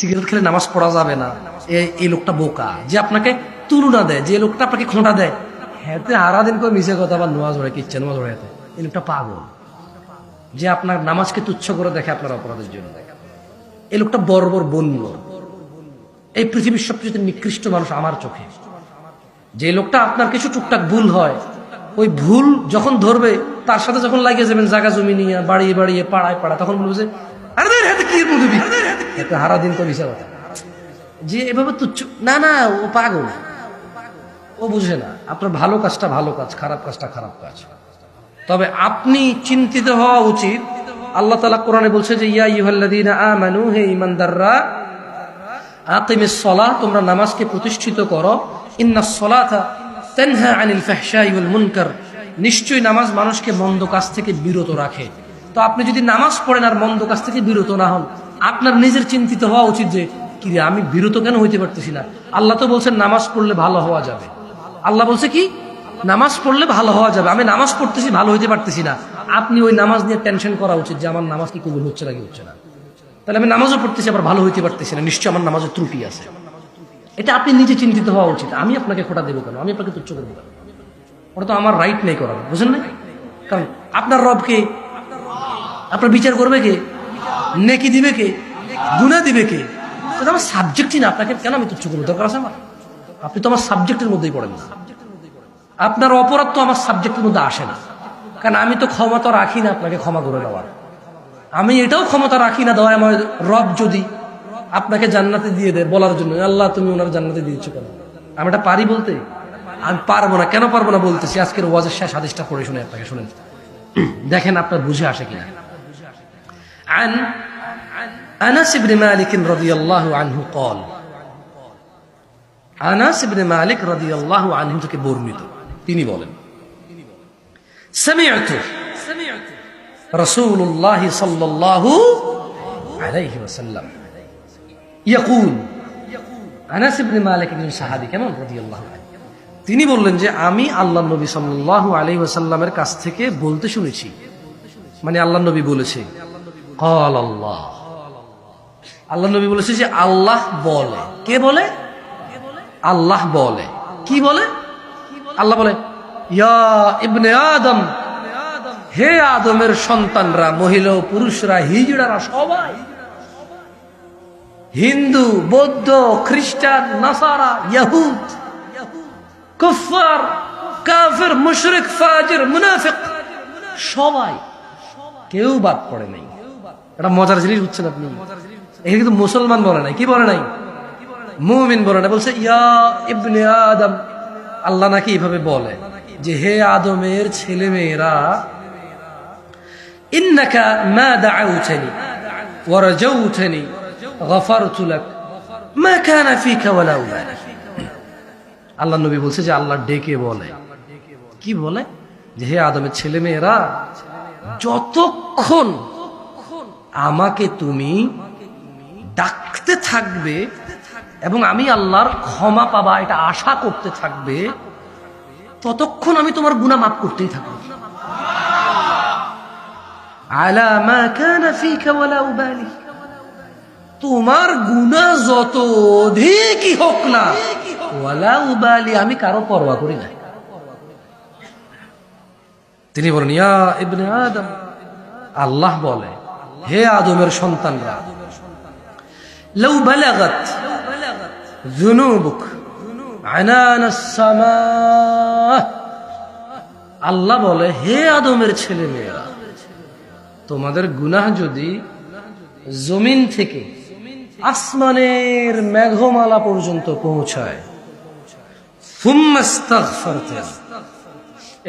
Cigarette খেলে নামাজ পড়া যাবে না, এই লোকটা বোকা। যে আপনাকে তুলনা দেয়, যে লোকটা আপনাকে খোঁটা দেয়, হ্যাঁ সারাদিন করে মিশে কথা আবার নামাজ পড়ে কিচ্ছে নামাজ পড়ে, এই লোকটা পাগল। যে আপনার নামাজকে তুচ্ছ করে দেখে আপনার অপরাধের জন্য, এই লোকটা বর্বর বন্য। এই পৃথিবীর সবচেয়ে নিকৃষ্ট মানুষ আমার চোখে। যে লোকটা আপনার কিছু টুকটাক ভুল হয়, ওই ভুল যখন ধরবে তার সাথে যখন লাগিয়ে যাবেন জায়গা জমি নিয়ে বাড়িয়ে বাড়িয়ে পাড়ায় পাড়া, তখন বলবে যে আরে হাতে কি বলবি, একটা হারা দিন করে মিশা কথা। যে এভাবে তুচ্ছ, না না ও পাগল, ও বুঝে না আপনার ভালো কাজটা ভালো কাজ, খারাপ কাজটা খারাপ কাজ। তবে আপনি চিন্তিত হওয়া উচিত। আল্লাহ তাআলা কোরআনে বলছে যে ইয়া আইয়ুহাল্লাযীনা আমানু, হে ঈমানদাররা, আকিমিস সালাহ, তোমরা নামাজকে প্রতিষ্ঠিত করো। ইন্নাস সালাতা তানহা আনিল ফাহশাই ওয়াল মুনকার, নিশ্চয়ই নামাজ মানুষকে মন্দ কাজ থেকে বিরত রাখে। তো আপনি যদি নামাজ পড়েন আর মন্দ কাজ থেকে বিরত না হন, আপনার নিজের চিন্তিত হওয়া উচিত যে কি রে, আমি বিরত কেন হইতে পারতেছি না। আল্লাহ তো বলছেন নামাজ পড়লে ভালো হওয়া যাবে। আল্লাহ বলছে কি, নামাজ পড়লে ভালো হওয়া যাবে। আমি নামাজ পড়তেছি, ভালো হইতে পারতেছি না। আপনি ওই নামাজ নিয়ে টেনশন করা উচিত যে আমার নামাজ কি কবুল হচ্ছে নাকি হচ্ছে না। তাহলে আমি নামাজও পড়তেছি আবার ভালো হইতে পারতেছি না, নিশ্চয় আমার নামাজের ত্রুটি আছে। এটা আপনি নিজে চিন্তিত হওয়া উচিত। আমি আপনাকে খোটা দেবো কেন, আমি আপনাকে তুচ্ছ করবো কেন? ওটা তো আমার রাইট নেই করার, বুঝেন না? কারণ আপনার রবকে আপনার বিচার করবে কে, নেকি দিবে কে, গুনাহ দিবে কে? এটা আমার সাবজেক্টই না, আপনাকে কেন আমি তুচ্ছ করবো? দরকার আছে আমার? আপনি তো আমার সাবজেক্টের মধ্যেই পড়েন না। আপনার অপরাধ তো আমার সাবজেক্টের মধ্যে আসে না, কারণ আমি তো ক্ষমতা রাখি না আপনাকে ক্ষমা করে দেওয়ার। আমি এটাও ক্ষমতা রাখি না দয়া আমার রব যদি আপনাকে জান্নাতে দিয়ে দেয় বলার জন্য, আল্লাহ তুমি ওনার জান্নাতে দিয়েছো কেন? আমি এটা পারি বলতে? আমি পারবো না। কেন পারবো না বলতেছি, আজকের ওয়াজের শেষ হাদিসটা পড়ে শুনে আপনাকে, শুনেন দেখেন আপনার বুঝে আসে কিনা। عن أنس بن مالك رضي الله عنه قال, আনাস ইবনে মালিক রাদিয়াল্লাহু আনহু থেকে বর্ণিত, তিনি বলেন, সামি'তু রাসূলুল্লাহ সাল্লাল্লাহু আলাইহি ওয়াসাল্লাম ইয়াকুল, আনাস ইবনে মালিক একজন সাহাবী, কেমন রাদিয়াল্লাহু আনহু, তিনি বললেন যে আমি আল্লাহর নবী সাল্লাল্লাহু আলাইহি ওয়াসাল্লামের কাছ থেকে বলতে শুনেছি, মানে আল্লাহর নবী বলেছে, ক্বাল আল্লাহ, আল্লাহর নবী বলেছে যে আল্লাহ বলে। কে বলে? আল্লাহ বলে। কি বলে? আল্লাহ বলে, ইয়া ইবনে আদম, হে আদমের সন্তানরা, মহিলা ও পুরুষরা, হিজড়ারা, সবাই, হিন্দু, বৌদ্ধ, খ্রিস্টান, নাসারা, ইয়াহুদ, কুফার, কাফির, মুশরিক, ফাজির, মুনাফিক, সবাই, কেউ বাদ পড়ে নাই। এটা মজার জিনিস বুঝছেন আপনি? এখানে কিন্তু মুসলমান বলে নাই, কি বলে নাই? মুমিন বলে না, বলছে ইয়া ইবনে আদম। আল্লাহ নাকি এইভাবে বলে যে হে আদমের ছেলে মেয়েরা, ইন্নাকা মা দাআউতানি ওয়া রাজাউতানি গফারতু লাক মা কানা ফিকা ওয়ালা উবালি। আল্লাহ নবী বলছে যে আল্লাহ ডেকে বলে, কি বলে? যে হে আদমের ছেলে মেয়েরা, যতক্ষণ আমাকে তুমি ডাকতে থাকবে এবং আমি আল্লাহর ক্ষমা পাবা এটা আশা করতে থাকবে, ততক্ষণ আমি তোমার গুনাহ মাফ করতেই থাকবো। আলা মা কানা ফিকা ওয়ালা উবালি, তোমার গুনাহ যত অধিকই হোক না, ওয়ালা উবালি, আমি কারো পরোয়া করি না। তিনি বলেন ইয়া ইবনে আদম, আল্লাহ বলে হে আদমের সন্তানরা, লাউ বালাগাত যুনুবুক আনানাস সামা, আল্লাহ বলে হে আদমের ছেলে মেয়েরা, তোমাদের গুনাহ যদি জমিন থেকে আসমানের মেঘমালা পর্যন্ত পৌঁছায়, ফুম্মাস্তাগফারতা,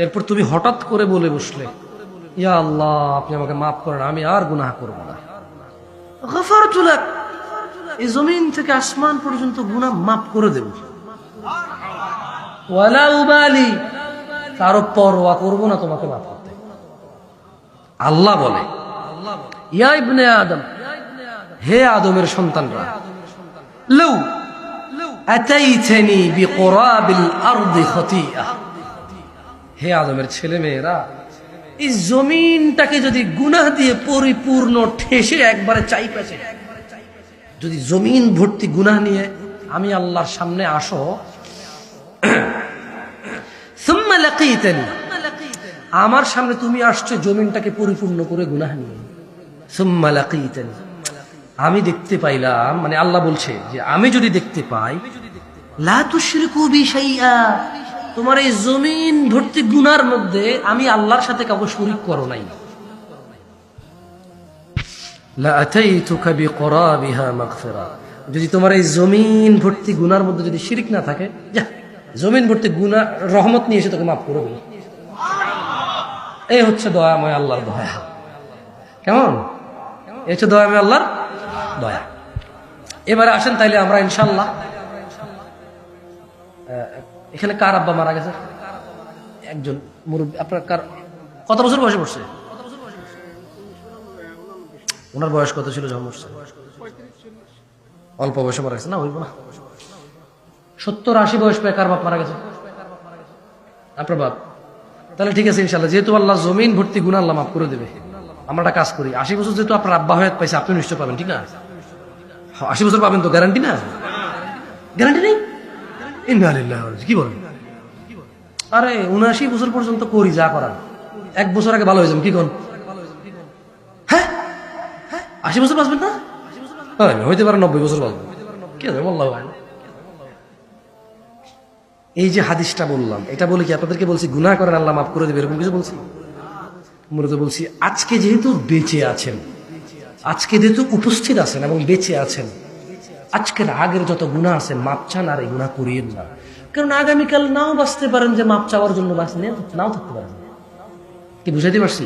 এরপর তুমি হঠাৎ করে বলে বসলে ইয়া আল্লাহ আপনি আমাকে মাফ করেন, আমি আর গুনাহ করব না, গফারতু লাক, এই জমিন থেকে আসমান পর্যন্ত গুনাহ মাফ করে দেব, ওয়ালা উবালি, কারো পরোয়া করব না তোমাকে মাফ করতে। আল্লাহ বলে ইয়া ইবনে আদম, হে আদমের সন্তানরা, লাউ আতাইতানি বিকুরাবিল আরদি খাতিয়া, হে আদমের ছেলে মেয়েরা, এই জমিনটাকে যদি গুনাহ দিয়ে পরিপূর্ণ ঠেসে একবারে চাইপাশে যদি জমিন ভর্তি গুনাহ নিয়ে আমি আল্লাহর সামনে আসো, সুম্মা লাকীতানি, আমার সামনে তুমি আসছো জমিনটাকে পরিপূর্ণ করে গুনাহ নিয়ে, সুম্মা লাকীতানি, আমি দেখতে পাইলাম, মানে আল্লাহ বলছে যে আমি যদি দেখতে পাই, লা তুশরিকু বি শাইআ, তোমার এই জমিন ভর্তি গুনার মধ্যে আমি আল্লাহর সাথে কাউকে শরীক করো নাই, লা আতাইতুকা বিকরাবিহা মাগফিরা, যদি তোমার এই জমিন ভর্তি গুনার মধ্যে যদি শিরক না থাকে, যা জমিন ভর্তি গুনাহ রহমত নিয়ে এসে তোকে মাফ করে দেব। এই হচ্ছে দয়াময় আল্লাহর দয়া। কেমন? এই হচ্ছে দয়াময় আল্লাহর দয়া। এবারে আসেন তাইলে আমরা ইনশাআল্লাহ, এখানে কার আব্বা মারা গেছে? একজন মুরব্বী। আপনার কার কত বছর বয়সে পড়ছে? ওনার বয়স কত ছিল যখন মরছে? অল্প বয়সে মারা গেছে না? হইব না 70-80 বয়স পেয়ে কার বাপ মারা গেছে? আপনার বাপ। তাহলে ঠিক আছে ইনশাআল্লাহ, যেহেতু আল্লাহ জমিন ভর্তি গুনাহ আল্লাহ মাফ করে দেবে, আমরা একটা কাজ করি, 80 বছর যেহেতু আপনার আব্বা হয়ে পাইছে, আপনি নিশ্চয় পাবেন, ঠিক না? 80 বছর পাবেন তো, গ্যারান্টি না? গ্যারান্টি নেই? ইন্না লিল্লাহি ওয়া ইন্না ইলাইহি, কি বলেন? আরে 79 বছর পর্যন্ত করি যা করার, 1 বছর আগে ভালো হয়ে যাবেন, কি কোন? হ্যাঁ 80 বছর বাঁচবেন না? হইতে পারে 90 বছর বাঁচবেন, কি জানে আল্লাহু আ'লাম। এই যে হাদিসটা বললাম, এটা বলে কি আপনাদেরকে বলছি গুনাহ করেন আল্লাহ মাফ করে দেবে এরকম কিছু বলছি? মূলত বলছি আজকে যেহেতু বেঁচে আছেন, আজকে যেহেতু উপস্থিত আছেন এবং বেঁচে আছেন, আজকের আগের যত গুনাহ আছে মাপ চান, আর এই গুনাহ করিয়েন না। কারণ আগামীকাল নাও বাঁচতে পারেন, যে মাপ চাওয়ার জন্য বাঁচলেন, নাও থাকতে পারেন। কি বুঝাইতে পারছি?